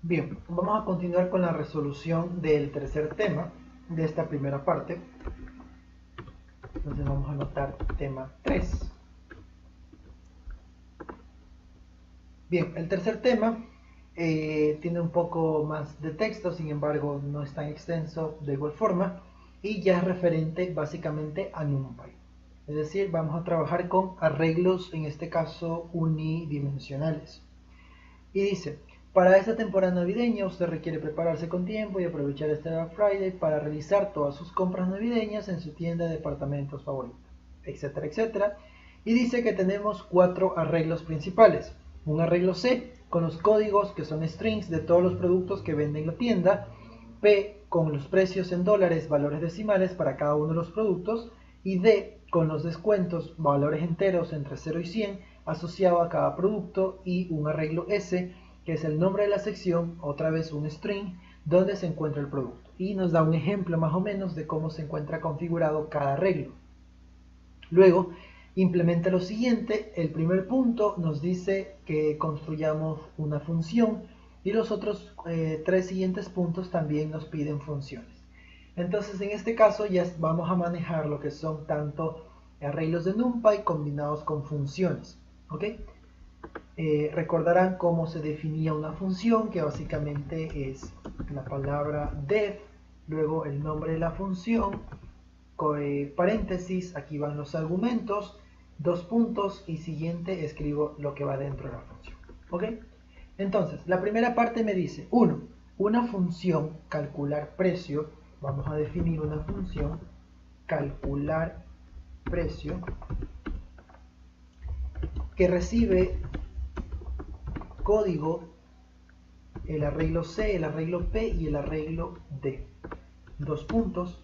Bien, vamos a continuar con la resolución del tercer tema de esta primera parte. Entonces vamos a anotar tema 3. Bien, el tercer tema tiene un poco más de texto, sin embargo no es tan extenso de igual forma y ya es referente básicamente a NumPy. Es decir, vamos a trabajar con arreglos, en este caso unidimensionales. Y dice, para esta temporada navideña usted requiere prepararse con tiempo y aprovechar este Black Friday para realizar todas sus compras navideñas en su tienda de departamentos favorita, etcétera, etcétera. Y dice que tenemos 4 arreglos principales. Un arreglo C, con los códigos que son strings de todos los productos que vende en la tienda. P, con los precios en dólares, valores decimales para cada uno de los productos. Y D, con los descuentos, valores enteros entre 0 y 100, asociado a cada producto. Y un arreglo S, que es el nombre de la sección, otra vez un string, donde se encuentra el producto. Y nos da un ejemplo más o menos de cómo se encuentra configurado cada arreglo. Luego, implementa lo siguiente. El primer punto nos dice que construyamos una función y los otros 3 siguientes puntos también nos piden funciones. Entonces, en este caso ya vamos a manejar lo que son tanto arreglos de NumPy combinados con funciones. ¿Ok? Recordarán cómo se definía una función, que básicamente es la palabra def, luego el nombre de la función, paréntesis, aquí van los argumentos, 2 puntos y siguiente escribo lo que va dentro de la función. ¿Ok? Entonces, la primera parte me dice, 1, una función calcular precio. Vamos a definir una función calcular precio que recibe código, el arreglo C, el arreglo P y el arreglo D. 2 puntos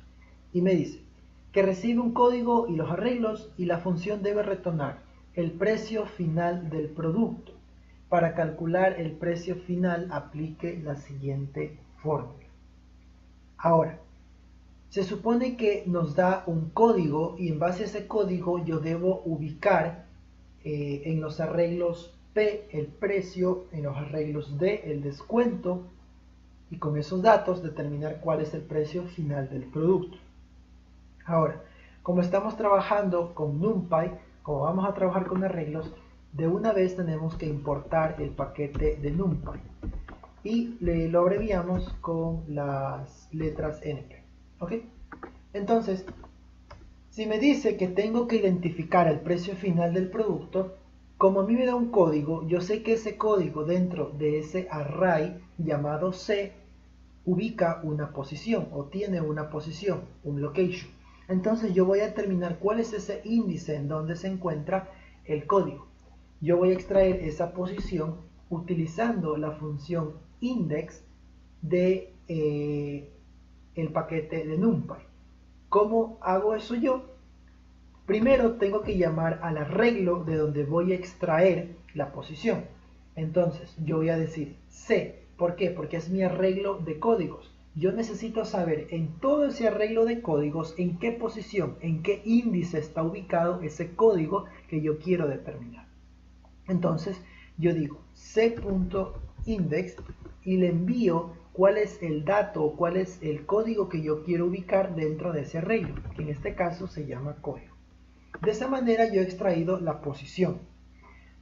y me dice que recibe un código y los arreglos, y la función debe retornar el precio final del producto. Para calcular el precio final aplique la siguiente fórmula. Ahora, se supone que nos da un código y en base a ese código yo debo ubicar en los arreglos P el precio, en los arreglos D el descuento, y con esos datos determinar cuál es el precio final del producto. Ahora, como estamos trabajando con NumPy, como vamos a trabajar con arreglos, de una vez tenemos que importar el paquete de NumPy y lo abreviamos con las letras NP. ¿Ok? Entonces, si me dice que tengo que identificar el precio final del producto, como a mí me da un código, yo sé que ese código dentro de ese array llamado C ubica una posición o tiene una posición, un location. Entonces yo voy a determinar cuál es ese índice en donde se encuentra el código. Yo voy a extraer esa posición utilizando la función index de el paquete de NumPy. ¿Cómo hago eso yo? Primero tengo que llamar al arreglo de donde voy a extraer la posición. Entonces yo voy a decir C. ¿Por qué? Porque es mi arreglo de códigos. Yo necesito saber en todo ese arreglo de códigos en qué posición, en qué índice está ubicado ese código que yo quiero determinar. Entonces yo digo c.index y le envío cuál es el dato o cuál es el código que yo quiero ubicar dentro de ese arreglo, que en este caso se llama código. De esa manera yo he extraído la posición.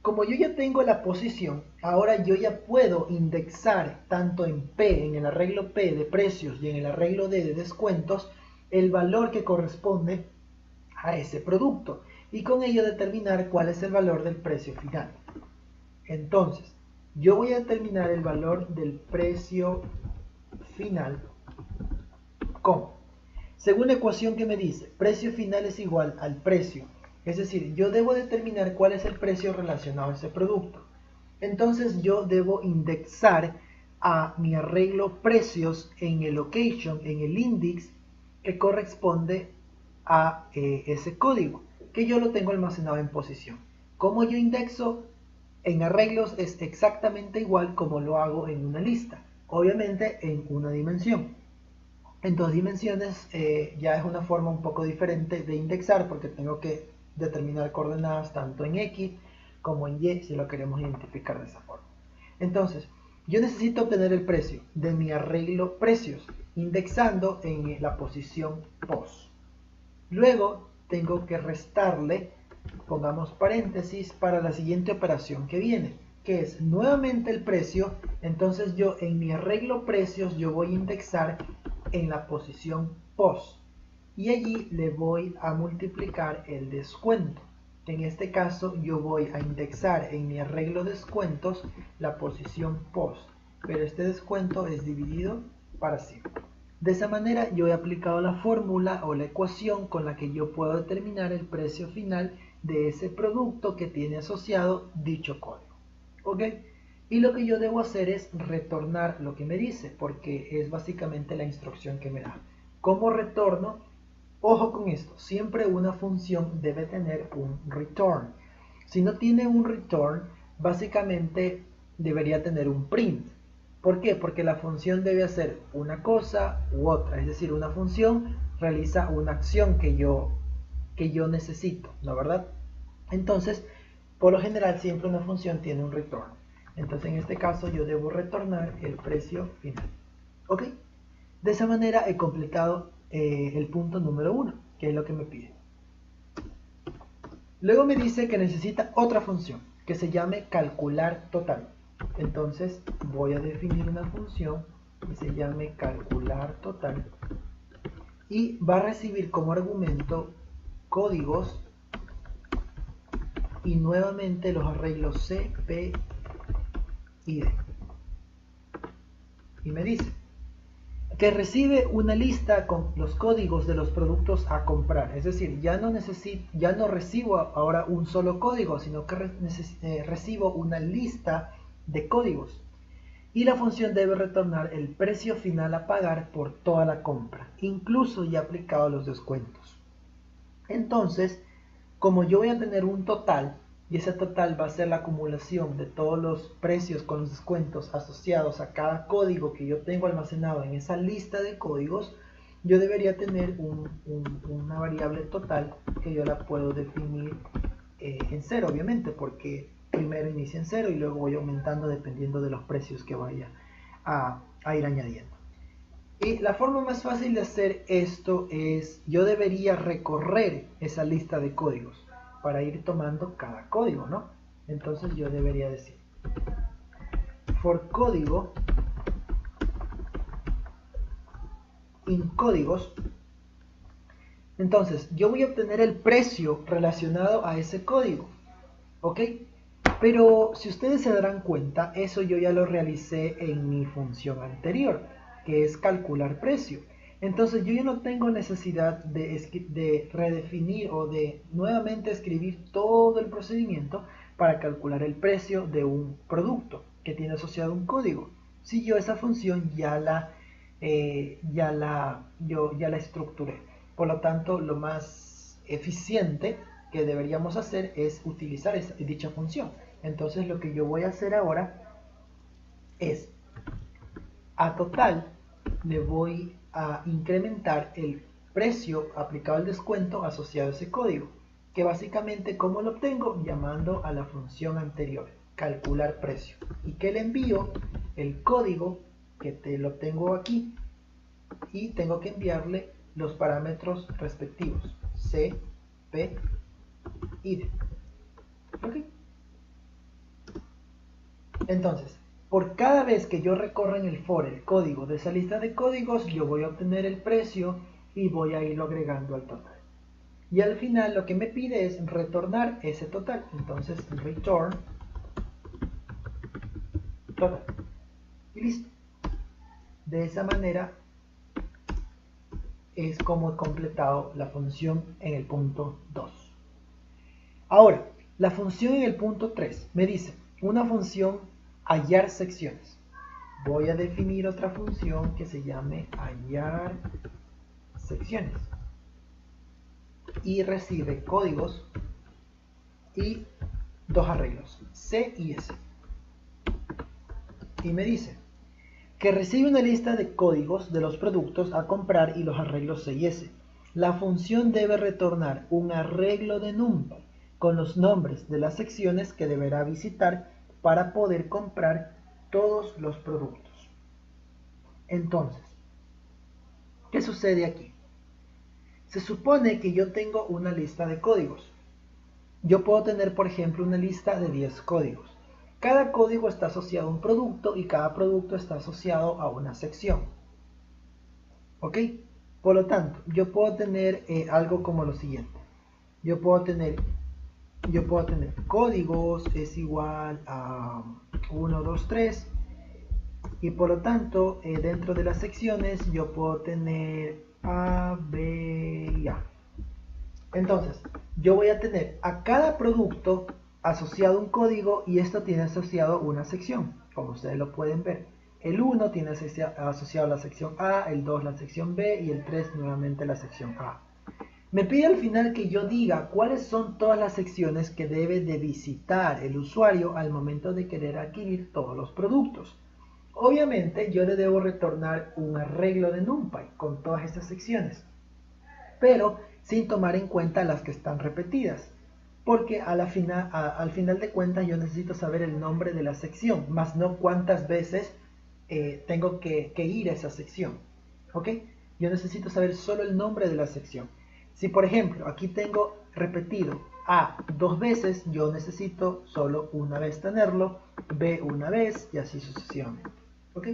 Como yo ya tengo la posición, ahora yo ya puedo indexar tanto en P, en el arreglo P de precios y en el arreglo D de descuentos, el valor que corresponde a ese producto y con ello determinar cuál es el valor del precio final. Entonces, yo voy a determinar el valor del precio final como, según la ecuación que me dice, precio final es igual al precio. Es decir, yo debo determinar cuál es el precio relacionado a ese producto. Entonces yo debo indexar a mi arreglo precios en el location, en el index que corresponde a ese código, que yo lo tengo almacenado en posición. Como yo indexo en arreglos es exactamente igual como lo hago en una lista, obviamente en una dimensión. En 2 dimensiones ya es una forma un poco diferente de indexar porque tengo que determinar coordenadas tanto en X como en Y si lo queremos identificar de esa forma. Entonces, Yo necesito obtener el precio de mi arreglo precios, indexando en la posición POS. Luego tengo que restarle, pongamos paréntesis, para la siguiente operación que viene, que es nuevamente el precio. Entonces yo en mi arreglo precios yo voy a indexar en la posición POS y allí le voy a multiplicar el descuento. En este caso yo voy a indexar en mi arreglo descuentos la posición POS, pero este descuento es dividido para 100. De esa manera yo he aplicado la fórmula o la ecuación con la que yo puedo determinar el precio final de ese producto que tiene asociado dicho código. ¿Ok? Y lo que yo debo hacer es retornar lo que me dice, porque es básicamente la instrucción que me da. ¿Cómo retorno? Ojo con esto, siempre una función debe tener un return. Si no tiene un return, básicamente debería tener un print. ¿Por qué? Porque la función debe hacer una cosa u otra, es decir, una función realiza una acción que yo necesito, ¿no verdad? Entonces, por lo general siempre una función tiene un return. Entonces en este caso yo debo retornar el precio final. ¿Ok? De esa manera he completado el punto número 1, que es lo que me pide. Luego me dice que necesita otra función que se llame calcular total. Entonces voy a definir una función que se llame calcular total y va a recibir como argumento códigos y nuevamente los arreglos C, P y D. Y me dice que recibe una lista con los códigos de los productos a comprar. Es decir, ya no recibo ahora un solo código, sino que recibo una lista de códigos. Y la función debe retornar el precio final a pagar por toda la compra, incluso ya aplicado los descuentos. Entonces, como yo voy a tener un total, y ese total va a ser la acumulación de todos los precios con los descuentos asociados a cada código que yo tengo almacenado en esa lista de códigos, yo debería tener una variable total que yo la puedo definir en cero, obviamente, porque primero inicia en cero y luego voy aumentando dependiendo de los precios que vaya a ir añadiendo. Y la forma más fácil de hacer esto es, yo debería recorrer esa lista de códigos para ir tomando cada código, ¿no? Entonces yo debería decir for código in códigos. Entonces yo voy a obtener el precio relacionado a ese código, ¿ok? Pero si ustedes se darán cuenta, eso yo ya lo realicé en mi función anterior, que es calcular precio. Entonces yo ya no tengo necesidad de redefinir o de nuevamente escribir todo el procedimiento para calcular el precio de un producto que tiene asociado un código. Si yo esa función ya la estructuré. Por lo tanto, lo más eficiente que deberíamos hacer es utilizar dicha función. Entonces lo que yo voy a hacer ahora es a total le voy a incrementar el precio aplicado al descuento asociado a ese código, que básicamente, ¿cómo lo obtengo? Llamando a la función anterior, calcular precio, y que le envío el código que lo tengo aquí y tengo que enviarle los parámetros respectivos C, P y D. ¿Ok? Entonces, por cada vez que yo recorra en el for el código de esa lista de códigos, yo voy a obtener el precio y voy a irlo agregando al total. Y al final lo que me pide es retornar ese total. Entonces, return total. Y listo. De esa manera es como he completado la función en el punto 2. Ahora, la función en el punto 3 me dice una función hallar secciones. Voy a definir otra función que se llame hallar secciones y recibe códigos y dos arreglos C y S. Y me dice que recibe una lista de códigos de los productos a comprar y los arreglos C y S. La función debe retornar un arreglo de NumPy con los nombres de las secciones que deberá visitar para poder comprar todos los productos. Entonces, ¿qué sucede aquí? Se supone que yo tengo una lista de códigos. Yo puedo tener, por ejemplo, una lista de 10 códigos. Cada código está asociado a un producto y cada producto está asociado a una sección. ¿Ok? Por lo tanto, yo puedo tener algo como lo siguiente. Yo puedo tener códigos es igual a 1, 2, 3. Y por lo tanto, dentro de las secciones yo puedo tener A, B y A. Entonces, yo voy a tener a cada producto asociado un código y esto tiene asociado una sección, como ustedes lo pueden ver. El 1 tiene asociado la sección A, el 2 la sección B y el 3 nuevamente la sección A. Me pide al final que yo diga cuáles son todas las secciones que debe de visitar el usuario al momento de querer adquirir todos los productos. Obviamente yo le debo retornar un arreglo de NumPy con todas estas secciones, pero sin tomar en cuenta las que están repetidas, porque al final de cuentas yo necesito saber el nombre de la sección, más no cuántas veces tengo que ir a esa sección. ¿Ok? Yo necesito saber solo el nombre de la sección. Si por ejemplo aquí tengo repetido A 2 veces, yo necesito solo una vez tenerlo, B una vez y así sucesivamente. ¿Ok?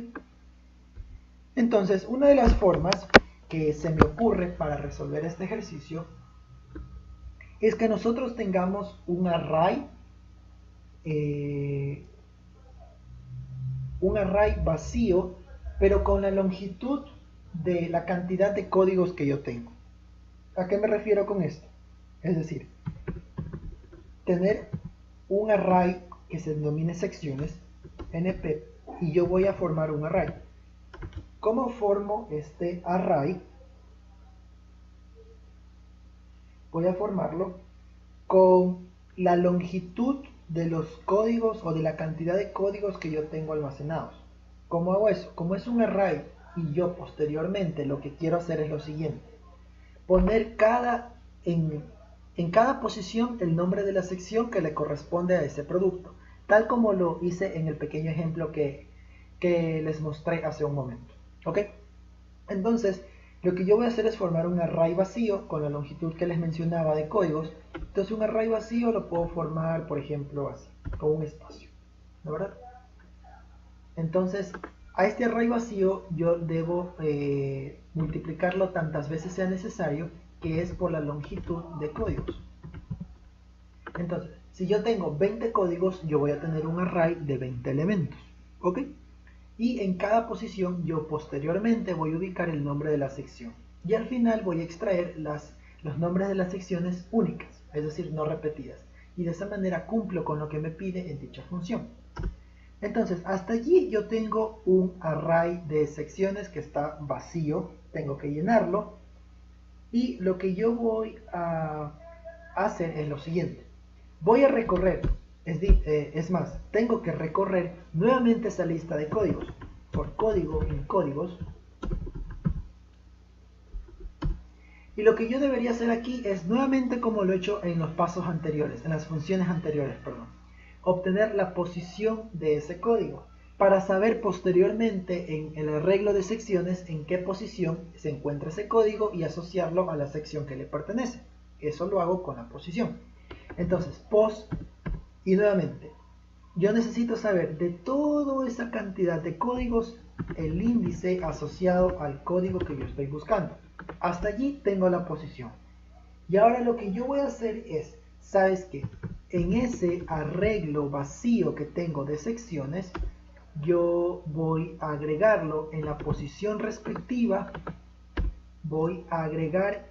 Entonces, una de las formas que se me ocurre para resolver este ejercicio es que nosotros tengamos un array vacío, pero con la longitud de la cantidad de códigos que yo tengo. ¿A qué me refiero con esto? Es decir, tener un array que se denomine secciones, np, y yo voy a formar un array. ¿Cómo formo este array? Voy a formarlo con la longitud de los códigos o de la cantidad de códigos que yo tengo almacenados. ¿Cómo hago eso? Como es un array y yo posteriormente lo que quiero hacer es lo siguiente: poner en cada posición el nombre de la sección que le corresponde a ese producto, tal como lo hice en el pequeño ejemplo que les mostré hace un momento. ¿Ok? Entonces, lo que yo voy a hacer es formar un array vacío con la longitud que les mencionaba de códigos. Entonces un array vacío lo puedo formar, por ejemplo, así, con un espacio, ¿de verdad? Entonces, a este array vacío yo debo multiplicarlo tantas veces sea necesario, que es por la longitud de códigos. Entonces, si yo tengo 20 códigos, yo voy a tener un array de 20 elementos, ¿ok? Y en cada posición yo posteriormente voy a ubicar el nombre de la sección. Y al final voy a extraer los nombres de las secciones únicas, es decir, no repetidas. Y de esa manera cumplo con lo que me pide en dicha función. Entonces, hasta allí yo tengo un array de secciones que está vacío, tengo que llenarlo. Y lo que yo voy a hacer es lo siguiente: voy a recorrer, es más, tengo que recorrer nuevamente esa lista de códigos, por código en códigos. Y lo que yo debería hacer aquí es nuevamente como lo he hecho en los pasos anteriores, en las funciones anteriores, perdón. Obtener la posición de ese código, para saber posteriormente en el arreglo de secciones en qué posición se encuentra ese código y asociarlo a la sección que le pertenece. Eso lo hago con la posición. Entonces, pos, y nuevamente, yo necesito saber de toda esa cantidad de códigos el índice asociado al código que yo estoy buscando. Hasta allí tengo la posición. Y ahora lo que yo voy a hacer es, ¿sabes qué? En ese arreglo vacío que tengo de secciones, yo voy a agregarlo en la posición respectiva, voy a agregar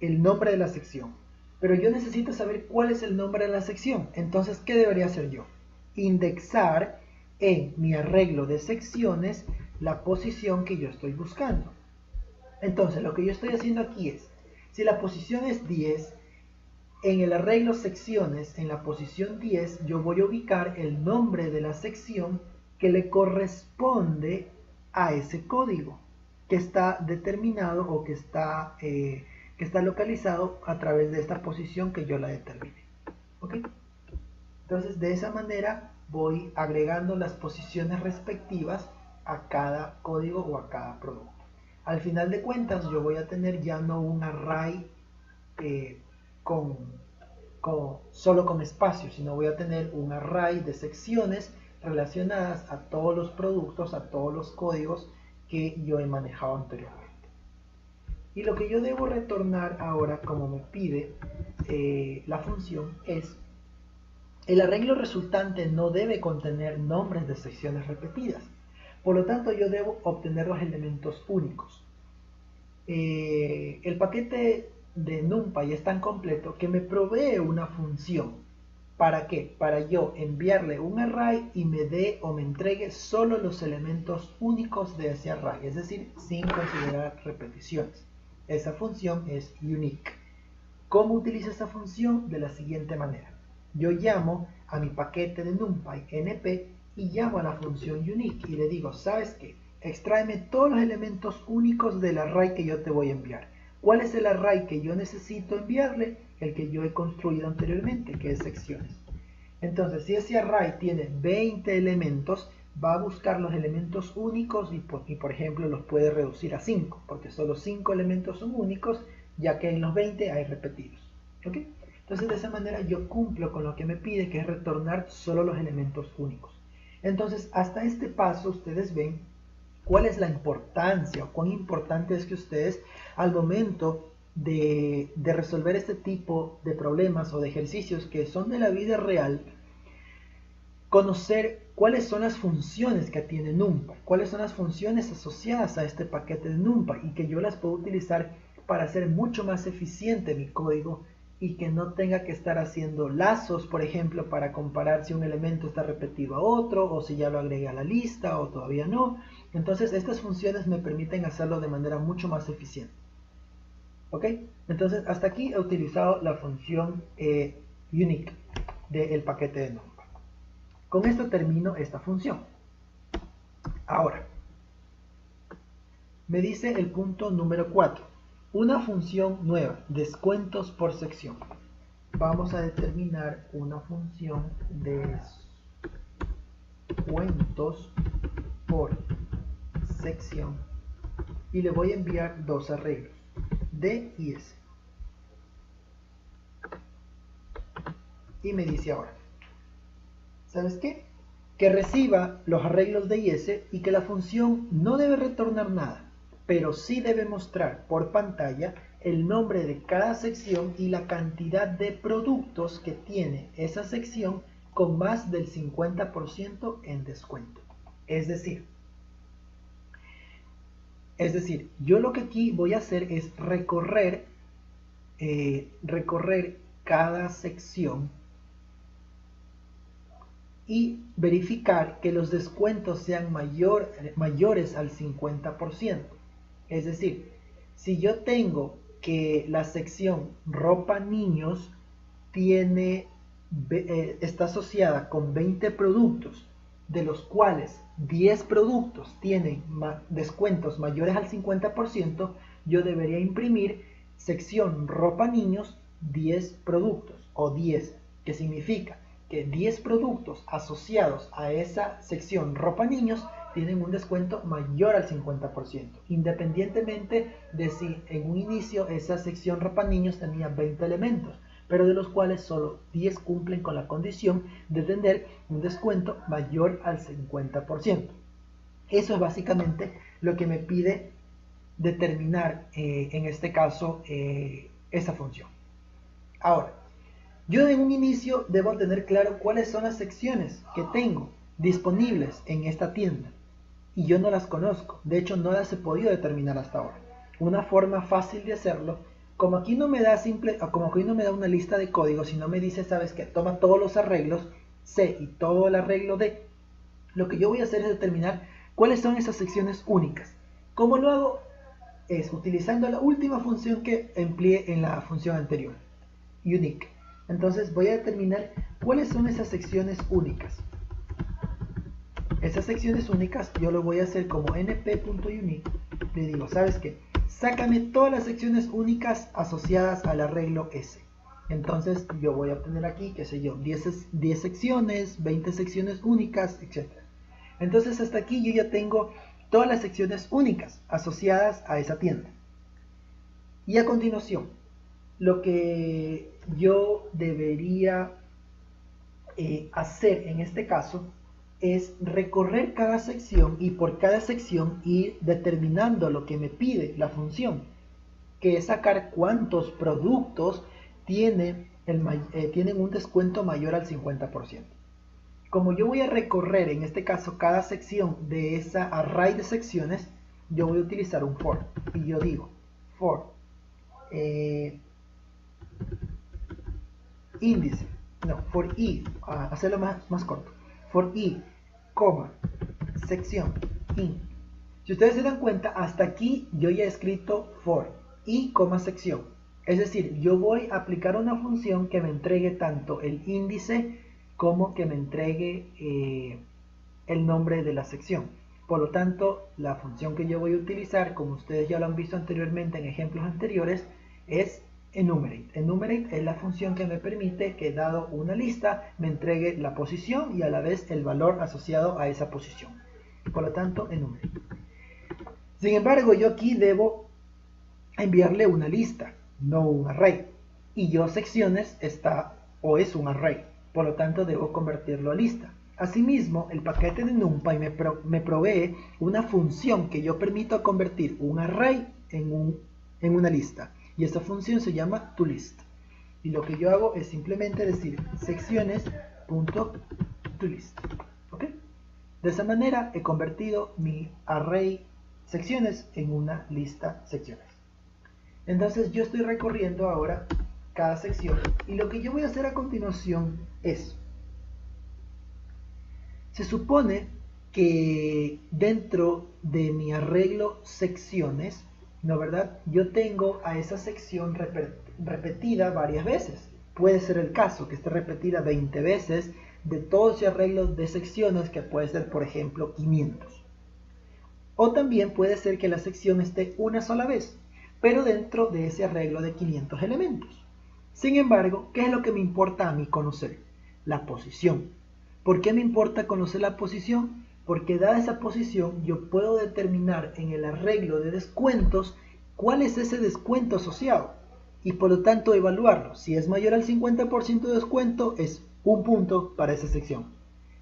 el nombre de la sección. Pero yo necesito saber cuál es el nombre de la sección. Entonces, ¿qué debería hacer yo? Indexar en mi arreglo de secciones la posición que yo estoy buscando. Entonces, lo que yo estoy haciendo aquí es, si la posición es 10, en el arreglo secciones, en la posición 10, yo voy a ubicar el nombre de la sección que le corresponde a ese código, que está determinado o que está localizado a través de esta posición que yo la determine. ¿Ok? Entonces, de esa manera voy agregando las posiciones respectivas a cada código o a cada producto. Al final de cuentas yo voy a tener ya no un array solo con espacios, sino voy a tener un array de secciones relacionadas a todos los productos, a todos los códigos que yo he manejado anteriormente. Y lo que yo debo retornar ahora, como me pide la función, es el arreglo resultante no debe contener nombres de secciones repetidas. Por lo tanto, yo debo obtener los elementos únicos. El paquete de NumPy es tan completo que me provee una función. ¿Para qué? Para yo enviarle un array y me dé o me entregue solo los elementos únicos de ese array, es decir, sin considerar repeticiones. Esa función es unique. ¿Cómo utilizo esa función? De la siguiente manera. Yo llamo a mi paquete de NumPy np y llamo a la función unique y le digo, ¿sabes qué? Extráeme todos los elementos únicos del array que yo te voy a enviar. ¿Cuál es el array que yo necesito enviarle? El que yo he construido anteriormente, que es secciones. Entonces, si ese array tiene 20 elementos, va a buscar los elementos únicos y por ejemplo, los puede reducir a 5, porque solo 5 elementos son únicos, ya que en los 20 hay repetidos. ¿Ok? Entonces, de esa manera yo cumplo con lo que me pide, que es retornar solo los elementos únicos. Entonces, hasta este paso, ustedes ven cuál es la importancia o cuán importante es que ustedes, al momento de resolver este tipo de problemas o de ejercicios que son de la vida real, conocer cuáles son las funciones que tiene NumPy, cuáles son las funciones asociadas a este paquete de NumPy y que yo las puedo utilizar para hacer mucho más eficiente mi código y que no tenga que estar haciendo lazos, por ejemplo, para comparar si un elemento está repetido a otro o si ya lo agregué a la lista o todavía no. Entonces estas funciones me permiten hacerlo de manera mucho más eficiente. ¿Ok? Entonces hasta aquí he utilizado la función unique del paquete de NumPy. Con esto termino esta función. Ahora, me dice el punto número 4. Una función nueva, descuentos por sección. Vamos a determinar una función de descuentos por sección y le voy a enviar dos arreglos, D y S. Y me dice ahora, ¿sabes qué? Que reciba los arreglos D y S y que la función no debe retornar nada, pero sí debe mostrar por pantalla el nombre de cada sección y la cantidad de productos que tiene esa sección con más del 50% en descuento. Es decir, yo lo que aquí voy a hacer es recorrer cada sección y verificar que los descuentos sean mayores al 50%. Es decir, si yo tengo que la sección ropa niños está asociada con 20 productos, de los cuales 10 productos tienen descuentos mayores al 50%, yo debería imprimir sección ropa niños 10 productos o 10, que significa que 10 productos asociados a esa sección ropa niños tienen un descuento mayor al 50%, independientemente de si en un inicio esa sección ropa niños tenía 20 elementos, pero de los cuales solo 10 cumplen con la condición de tener un descuento mayor al 50%. Eso es básicamente lo que me pide determinar en este caso esa función. Ahora, yo en un inicio debo tener claro cuáles son las secciones que tengo disponibles en esta tienda y yo no las conozco, de hecho no las he podido determinar hasta ahora. Una forma fácil de hacerlo, como aquí no me da una lista de código, sino me dice, sabes que toma todos los arreglos C y todo el arreglo D, lo que yo voy a hacer es determinar cuáles son esas secciones únicas. ¿Cómo lo hago? Es utilizando la última función que empleé en la función anterior, unique. Entonces voy a determinar cuáles son esas secciones únicas. Esas secciones únicas yo lo voy a hacer como np.unique. Le digo, ¿sabes qué? Sácame todas las secciones únicas asociadas al arreglo S. Entonces yo voy a obtener aquí, qué sé yo, 10 secciones, 20 secciones únicas, etc. Entonces hasta aquí yo ya tengo todas las secciones únicas asociadas a esa tienda. Y a continuación, lo que yo debería hacer en este caso es recorrer cada sección y por cada sección ir determinando lo que me pide la función, que es sacar cuántos productos tienen un descuento mayor al 50%. Como yo voy a recorrer en este caso cada sección de esa array de secciones, yo voy a utilizar un for. Y yo digo for índice, no, for i, hacerlo más corto, for i, coma, sección, in. Si ustedes se dan cuenta, hasta aquí yo ya he escrito for i, coma, sección. Es decir, yo voy a aplicar una función que me entregue tanto el índice como que me entregue el nombre de la sección. Por lo tanto, la función que yo voy a utilizar, como ustedes ya lo han visto anteriormente en ejemplos anteriores, es enumerate. Enumerate es la función que me permite que, dado una lista, me entregue la posición y a la vez el valor asociado a esa posición. Por lo tanto, enumerate. Sin embargo, yo aquí debo enviarle una lista, no un array. Y yo secciones es un array. Por lo tanto, debo convertirlo a lista. Asimismo, el paquete de NumPy me provee una función que yo permito convertir un array en una lista. Y esta función se llama toList. Y lo que yo hago es simplemente decir secciones.toList. ¿Ok? De esa manera he convertido mi array secciones en una lista secciones. Entonces yo estoy recorriendo ahora cada sección y lo que yo voy a hacer a continuación es, se supone que dentro de mi arreglo secciones, ¿no verdad? Yo tengo a esa sección repetida varias veces. Puede ser el caso que esté repetida 20 veces de todo ese arreglo de secciones, que puede ser, por ejemplo, 500. O también puede ser que la sección esté una sola vez, pero dentro de ese arreglo de 500 elementos. Sin embargo, ¿qué es lo que me importa a mí conocer? La posición. ¿Por qué me importa conocer la posición? Porque dada esa posición yo puedo determinar en el arreglo de descuentos cuál es ese descuento asociado y por lo tanto evaluarlo. Si es mayor al 50% de descuento es un punto para esa sección.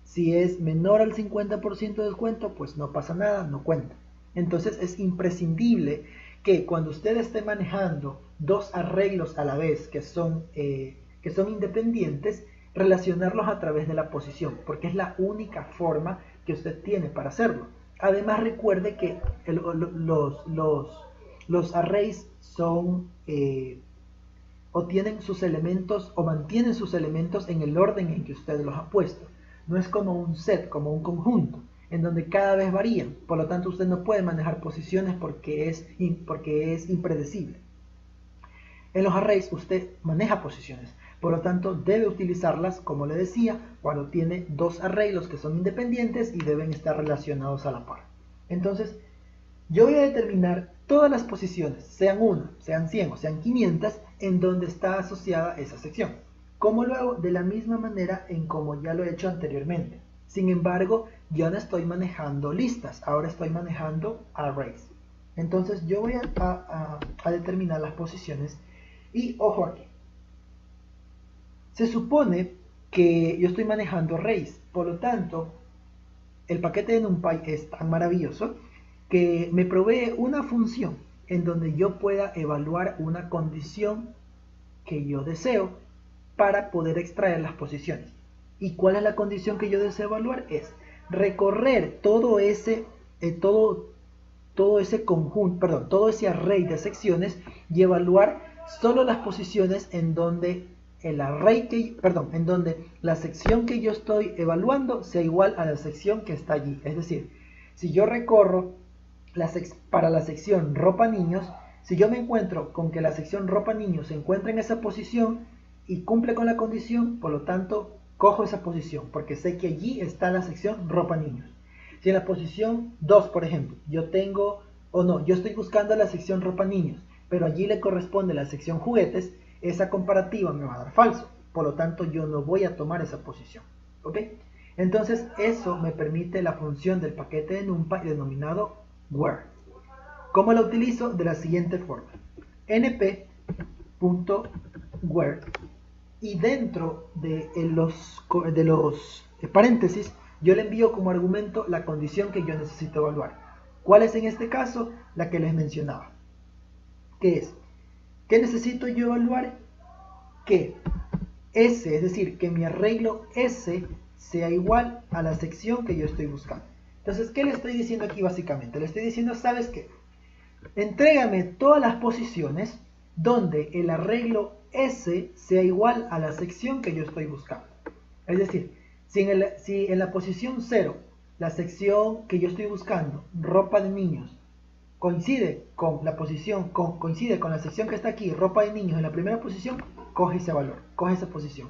Si es menor al 50% de descuento, pues no pasa nada, no cuenta. Entonces es imprescindible que cuando usted esté manejando dos arreglos a la vez que son independientes, relacionarlos a través de la posición, porque es la única forma que usted tiene para hacerlo. Además, recuerde que los arrays son o tienen sus elementos o mantienen sus elementos en el orden en que usted los ha puesto. No es como un set, como un conjunto, en donde cada vez varían. Por lo tanto, usted no puede manejar posiciones porque es impredecible. En los arrays usted maneja posiciones. Por lo tanto, debe utilizarlas, como le decía, cuando tiene dos arreglos que son independientes y deben estar relacionados a la par. Entonces, yo voy a determinar todas las posiciones, sean 1, sean 100 o sean 500, en donde está asociada esa sección. ¿Cómo lo hago? De la misma manera en como ya lo he hecho anteriormente. Sin embargo, yo no estoy manejando listas, ahora estoy manejando arrays. Entonces, yo voy a determinar las posiciones y, ojo aquí, se supone que yo estoy manejando arrays, por lo tanto, el paquete de NumPy es tan maravilloso que me provee una función en donde yo pueda evaluar una condición que yo deseo para poder extraer las posiciones. ¿Y cuál es la condición que yo deseo evaluar? Es recorrer todo ese conjunto, todo ese array de secciones y evaluar solo las posiciones en donde en donde la sección que yo estoy evaluando sea igual a la sección que está allí. Es decir, si yo recorro para la sección ropa niños, si yo me encuentro con que la sección ropa niños se encuentra en esa posición y cumple con la condición, por lo tanto, cojo esa posición, porque sé que allí está la sección ropa niños. Si en la posición 2, por ejemplo, yo estoy buscando la sección ropa niños, pero allí le corresponde la sección juguetes, esa comparativa me va a dar falso. Por lo tanto, yo no voy a tomar esa posición. ¿Ok? Entonces, eso me permite la función del paquete de NumPy denominado where. ¿Cómo la utilizo? De la siguiente forma. np.where, y dentro de los paréntesis yo le envío como argumento la condición que yo necesito evaluar. ¿Cuál es en este caso? La que les mencionaba. ¿Qué es? ¿Qué necesito yo evaluar? Que S, es decir, que mi arreglo S sea igual a la sección que yo estoy buscando. Entonces, ¿qué le estoy diciendo aquí básicamente? Le estoy diciendo, ¿sabes qué? Entrégame todas las posiciones donde el arreglo S sea igual a la sección que yo estoy buscando. Es decir, si en la posición 0, la sección que yo estoy buscando, ropa de niños, coincide con la sección que está aquí, ropa de niños, en la primera posición, coge ese valor, coge esa posición.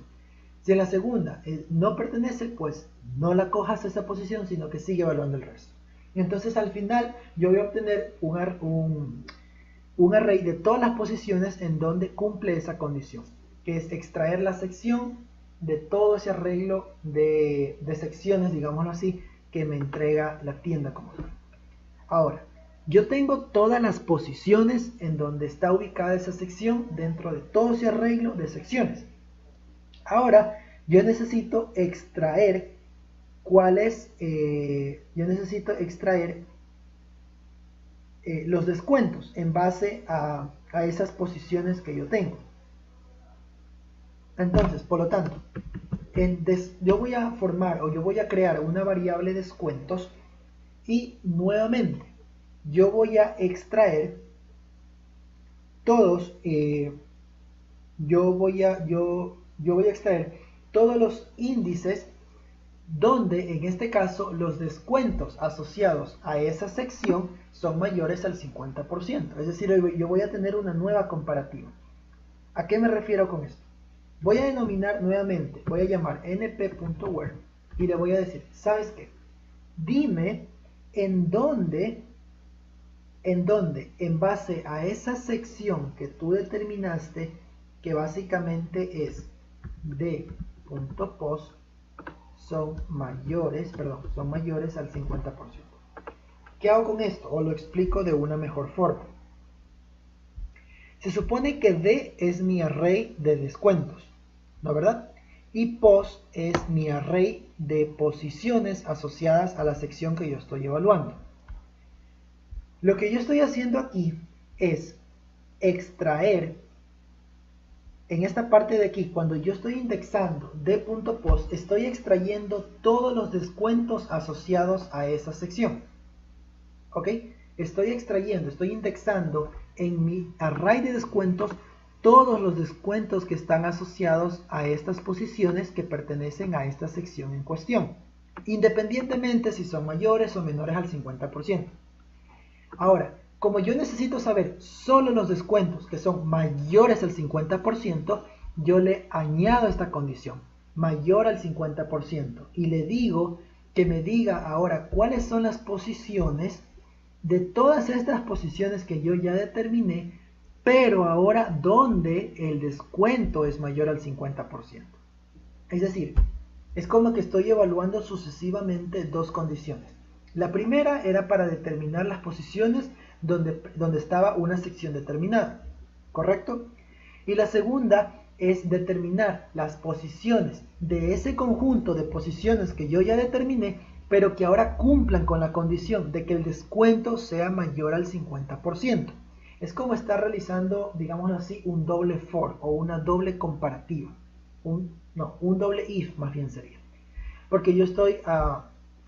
Si en la segunda no pertenece, pues no la cojas a esa posición, sino que sigue evaluando el resto. Y entonces al final yo voy a obtener un array de todas las posiciones en donde cumple esa condición, que es extraer la sección de todo ese arreglo de secciones, digámoslo así, que me entrega la tienda como tal. Ahora, yo tengo todas las posiciones en donde está ubicada esa sección dentro de todo ese arreglo de secciones. Ahora, yo necesito extraer los descuentos en base a esas posiciones que yo tengo. Entonces, por lo tanto, yo voy a formar o yo voy a crear una variable descuentos y nuevamente yo voy a extraer todos, yo voy a extraer todos los índices donde en este caso los descuentos asociados a esa sección son mayores al 50%. Es decir, yo voy a tener una nueva comparativa. ¿A qué me refiero con esto? Voy a denominar nuevamente, voy a llamar np.where y le voy a decir, ¿sabes qué? Dime en dónde, en base a esa sección que tú determinaste, que básicamente es d.post, son mayores al 50%. ¿Qué hago con esto? O lo explico de una mejor forma. Se supone que D es mi array de descuentos, ¿no verdad? Y post es mi array de posiciones asociadas a la sección que yo estoy evaluando. Lo que yo estoy haciendo aquí es extraer, en esta parte de aquí, cuando yo estoy indexando d.post, estoy extrayendo todos los descuentos asociados a esa sección. ¿Ok? Estoy indexando en mi array de descuentos todos los descuentos que están asociados a estas posiciones que pertenecen a esta sección en cuestión, independientemente si son mayores o menores al 50%. Ahora, como yo necesito saber solo los descuentos que son mayores al 50%, yo le añado esta condición, mayor al 50%, y le digo que me diga ahora cuáles son las posiciones de todas estas posiciones que yo ya determiné, pero ahora donde el descuento es mayor al 50%. Es decir, es como que estoy evaluando sucesivamente dos condiciones. La primera era para determinar las posiciones donde estaba una sección determinada, ¿correcto? Y la segunda es determinar las posiciones de ese conjunto de posiciones que yo ya determiné, pero que ahora cumplan con la condición de que el descuento sea mayor al 50%. Es como estar realizando, digamos así, un doble for o una doble comparativa. Un doble if más bien sería. Porque yo estoy,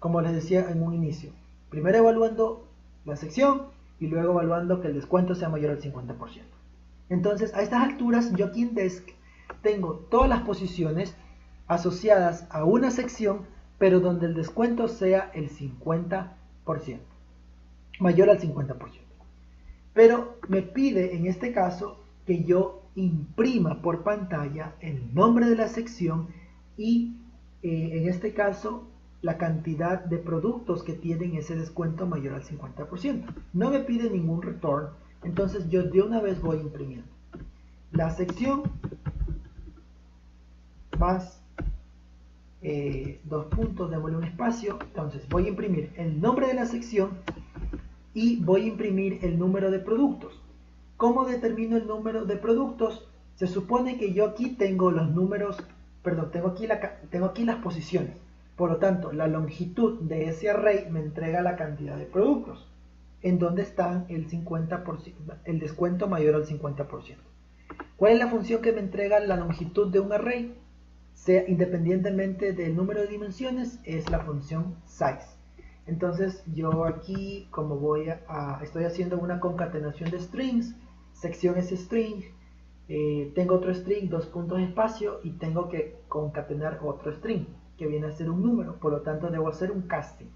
como les decía en un inicio, primero evaluando la sección y luego evaluando que el descuento sea mayor al 50%. Entonces, a estas alturas, yo aquí en Desk tengo todas las posiciones asociadas a una sección, pero donde el descuento sea el 50%, mayor al 50%. Pero me pide en este caso que yo imprima por pantalla el nombre de la sección y en este caso la cantidad de productos que tienen ese descuento mayor al 50%. No me pide ningún return, entonces yo de una vez voy imprimiendo. la sección más dos puntos, démosle un espacio. Entonces voy a imprimir el nombre de la sección y voy a imprimir el número de productos. ¿Cómo determino el número de productos? Se supone que yo aquí tengo los números, perdón, tengo aquí las posiciones. Por lo tanto, la longitud de ese array me entrega la cantidad de productos, en donde están el 50%, el descuento mayor al 50%. ¿Cuál es la función que me entrega la longitud de un array? Sea independientemente del número de dimensiones, es la función size. Entonces yo aquí, como estoy haciendo una concatenación de strings, sección es string, tengo otro string, dos puntos espacio, y tengo que concatenar otro string, que viene a ser un número. Por lo tanto debo hacer un casting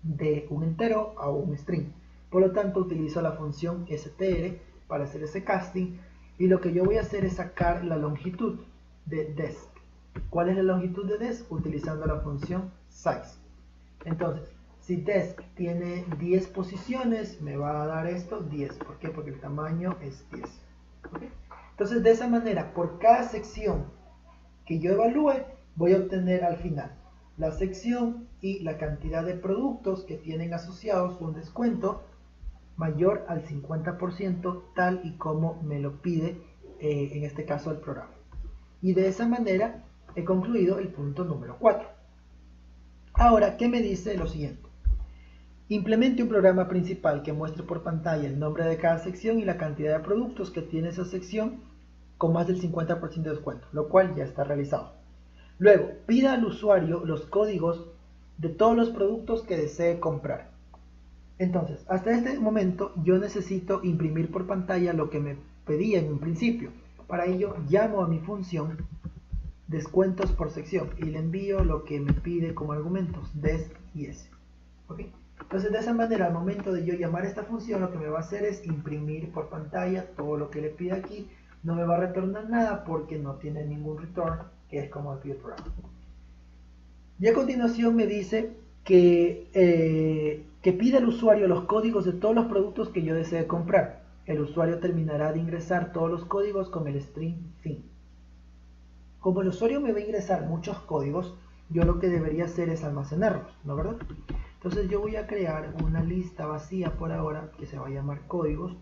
de un entero a un string. Por lo tanto utilizo la función str para hacer ese casting, y lo que yo voy a hacer es sacar la longitud de desc. ¿Cuál es la longitud de desc? Utilizando la función size. Entonces, si desc tiene 10 posiciones, me va a dar esto 10. ¿Por qué? Porque el tamaño es 10. ¿Okay? Entonces, de esa manera, por cada sección que yo evalúe, voy a obtener al final la sección y la cantidad de productos que tienen asociados un descuento mayor al 50%, tal y como me lo pide en este caso el programa. Y de esa manera he concluido el punto número 4. Ahora, ¿qué me dice lo siguiente? Implemente un programa principal que muestre por pantalla el nombre de cada sección y la cantidad de productos que tiene esa sección con más del 50% de descuento, lo cual ya está realizado. Luego, pida al usuario los códigos de todos los productos que desee comprar. Entonces, hasta este momento yo necesito imprimir por pantalla lo que me pedía en un principio. Para ello, llamo a mi función descuentos por sección y le envío lo que me pide como argumentos, desc y s. ¿Okay? Entonces, de esa manera, al momento de yo llamar a esta función, lo que me va a hacer es imprimir por pantalla todo lo que le pide aquí. No me va a retornar nada porque no tiene ningún return, que es como el pide el programa. Y a continuación me dice que pide al usuario los códigos de todos los productos que yo desee comprar. El usuario terminará de ingresar todos los códigos con el string fin. Como el usuario me va a ingresar muchos códigos, yo lo que debería hacer es almacenarlos, ¿no verdad? Entonces yo voy a crear una lista vacía por ahora que se va a llamar códigos,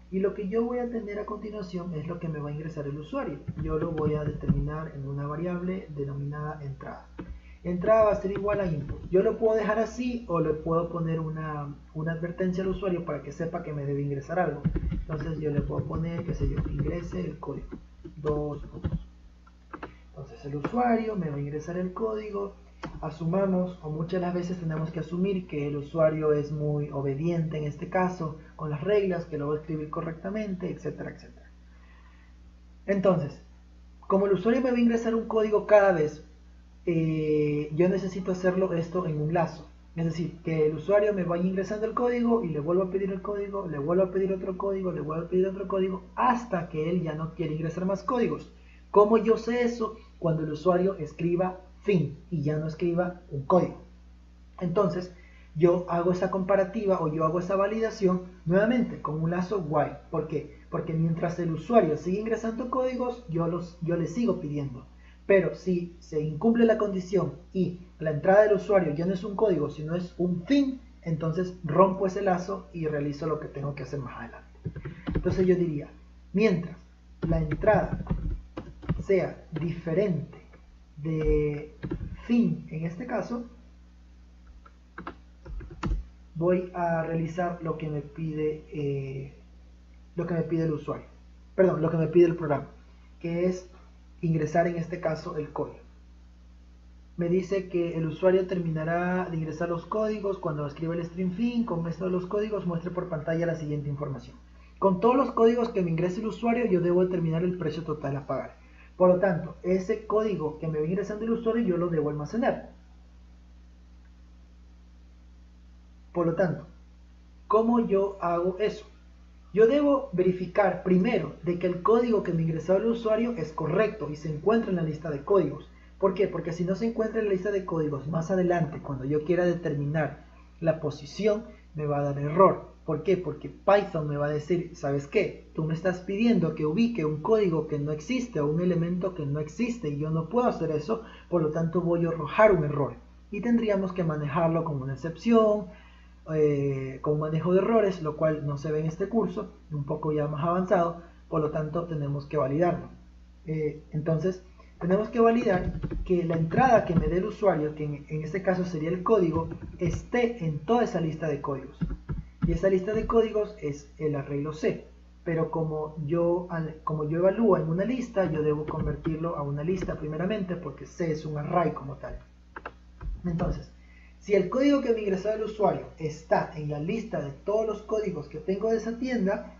y lo que yo voy a tener a continuación es lo que me va a ingresar el usuario. Yo lo voy a determinar en una variable denominada entrada. Entrada va a ser igual a input. Yo lo puedo dejar así o le puedo poner una advertencia al usuario para que sepa que me debe ingresar algo. Entonces yo le puedo poner, qué sé yo, ingrese el código. 2 puntos. Entonces el usuario me va a ingresar el código. Asumamos, o muchas de las veces tenemos que asumir que el usuario es muy obediente en este caso, con las reglas, que lo va a escribir correctamente, etcétera, etcétera. Entonces, como el usuario me va a ingresar un código cada vez, yo necesito hacerlo esto en un lazo. Es decir, que el usuario me vaya ingresando el código y le vuelvo a pedir el código, le vuelvo a pedir otro código, le vuelvo a pedir otro código, hasta que él ya no quiere ingresar más códigos. ¿Cómo yo sé eso? Cuando el usuario escriba fin y ya no escriba un código. Entonces, yo hago esa comparativa o yo hago esa validación nuevamente con un lazo while. ¿Por qué? Porque mientras el usuario sigue ingresando códigos, yo le sigo pidiendo. Pero si se incumple la condición y la entrada del usuario ya no es un código, sino es un fin, entonces rompo ese lazo y realizo lo que tengo que hacer más adelante. Entonces yo diría, mientras la entrada sea diferente de fin en este caso, voy a realizar lo que me pide el usuario, perdón, lo que me pide el programa, que es ingresar en este caso el código. Me dice que el usuario terminará de ingresar los códigos cuando escriba el string fin. Con esto de los códigos muestre por pantalla la siguiente información. Con todos los códigos que me ingrese el usuario, yo debo determinar el precio total a pagar. Por lo tanto, ese código que me va ingresando el usuario, yo lo debo almacenar. Por lo tanto, ¿cómo yo hago eso? Yo debo verificar primero de que el código que me ingresó el usuario es correcto y se encuentra en la lista de códigos. ¿Por qué? Porque si no se encuentra en la lista de códigos, más adelante, cuando yo quiera determinar la posición, me va a dar error. ¿Por qué? Porque Python me va a decir, ¿sabes qué? Tú me estás pidiendo que ubique un código que no existe o un elemento que no existe y yo no puedo hacer eso, por lo tanto voy a arrojar un error. Y tendríamos que manejarlo como una excepción, con manejo de errores, lo cual no se ve en este curso, un poco ya más avanzado, por lo tanto tenemos que validarlo. Entonces, tenemos que validar que la entrada que me dé el usuario, que en este caso sería el código, esté en toda esa lista de códigos. Y esa lista de códigos es el arreglo C. Pero como yo evalúo en una lista, yo debo convertirlo a una lista primeramente, porque C es un array como tal. Entonces, si el código que me ingresó el usuario está en la lista de todos los códigos que tengo de esa tienda,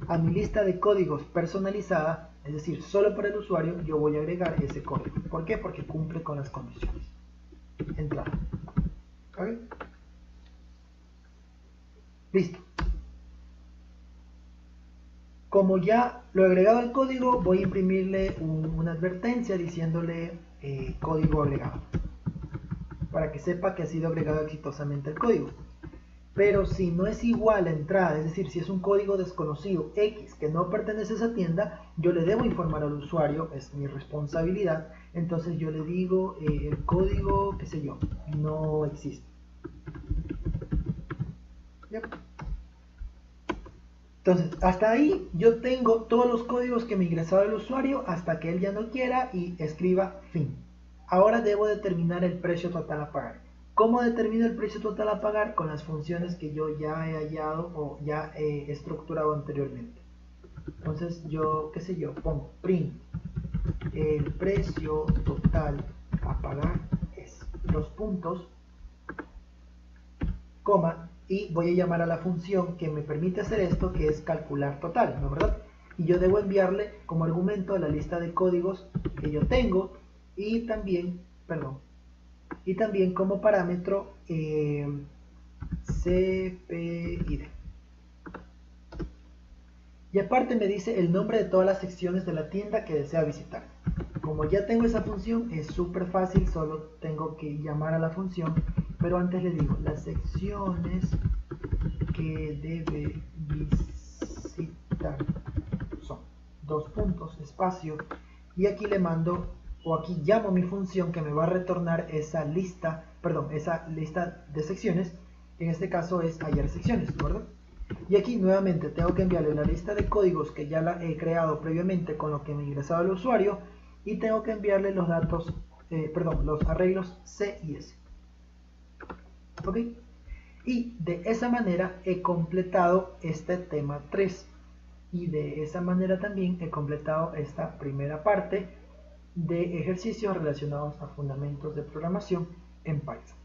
a mi lista de códigos personalizada, es decir, solo para el usuario, yo voy a agregar ese código. ¿Por qué? Porque cumple con las condiciones. Entrada. ¿Ok? Listo. Como ya lo he agregado al código, voy a imprimirle una advertencia diciéndole código agregado, para que sepa que ha sido agregado exitosamente el código. Pero si no es igual la entrada, es decir, si es un código desconocido X que no pertenece a esa tienda, yo le debo informar al usuario, es mi responsabilidad. Entonces yo le digo el código, qué sé yo, no existe. ¿Yep? Entonces, hasta ahí yo tengo todos los códigos que me ingresaba el usuario hasta que él ya no quiera y escriba fin. Ahora debo determinar el precio total a pagar. ¿Cómo determino el precio total a pagar? Con las funciones que yo ya he hallado o ya he estructurado anteriormente. Entonces yo, qué sé yo, pongo print el precio total a pagar es dos puntos, coma, y voy a llamar a la función que me permite hacer esto, que es calcular total, ¿no es verdad? Y yo debo enviarle como argumento la lista de códigos que yo tengo y también, como parámetro cpid. Y aparte me dice el nombre de todas las secciones de la tienda que desea visitar. Como ya tengo esa función, es súper fácil, solo tengo que llamar a la función, pero antes le digo las secciones que debe visitar son dos puntos, espacio, y aquí le mando, o aquí llamo mi función que me va a retornar esa lista de secciones, que en este caso es hallar secciones, ¿verdad? Y aquí nuevamente tengo que enviarle la lista de códigos que ya la he creado previamente con lo que me ingresaba el usuario, y tengo que enviarle los datos, los arreglos C y S. ¿Ok? Y de esa manera he completado este tema 3. Y de esa manera también he completado esta primera parte de ejercicios relacionados a fundamentos de programación en Python.